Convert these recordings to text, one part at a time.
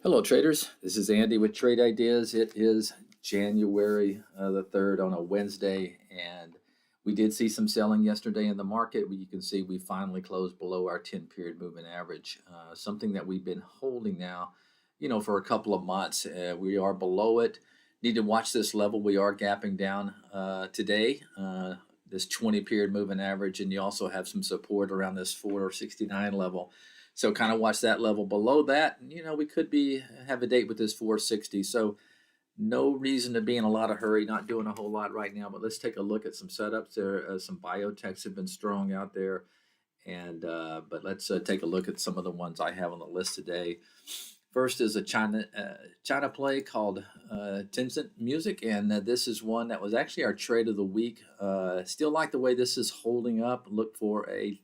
Hello, traders. This is Andy with Trade Ideas. It is January the 3rd on a Wednesday, and we did see some selling yesterday in the market. You can see we finally closed below our 10-period moving average, something that we've been holding now, for a couple of months. We are below it. Need to watch this level. We are gapping down today, this 20-period moving average, and you also have some support around this 469 level. So kind of watch that level below that. We could have a date with this 460. So no reason to be in a lot of hurry, not doing a whole lot right now. But let's take a look at some setups. There some biotechs have been strong out there. But let's take a look at some of the ones I have on the list today. First is a China play called Tencent Music, and this is one that was actually our trade of the week. Still like the way this is holding up. Look for a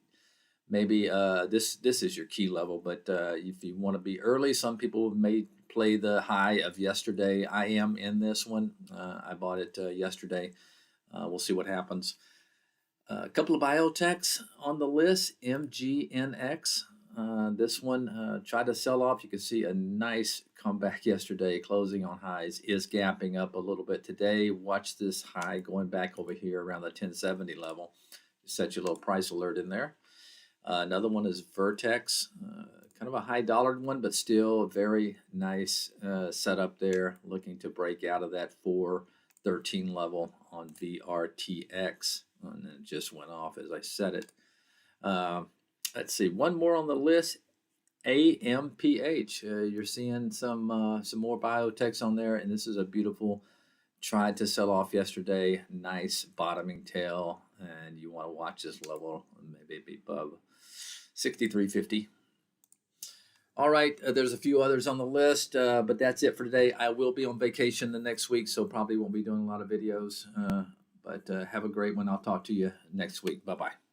maybe this is your key level, but if you want to be early, some people may play the high of yesterday. I am in this one. I bought it yesterday. We'll see what happens. A couple of biotechs on the list. MGNX. This one tried to sell off. You can see a nice comeback yesterday, closing on highs, is gapping up a little bit today. Watch this high going back over here around the 1070 level. Set your little price alert in there. Another one is Vertex, kind of a high dollared one, but still a very nice setup there, looking to break out of that 413 level on VRTX. And it just went off as I said it. Let's see, one more on the list, AMPH. You're seeing some more biotechs on there, and this is a beautiful, tried to sell off yesterday, nice bottoming tail, and you want to watch this level, maybe be above 63.50. All right, there's a few others on the list, but that's it for today. I will be on vacation the next week, so probably won't be doing a lot of videos, but have a great one. I'll talk to you next week. Bye-bye.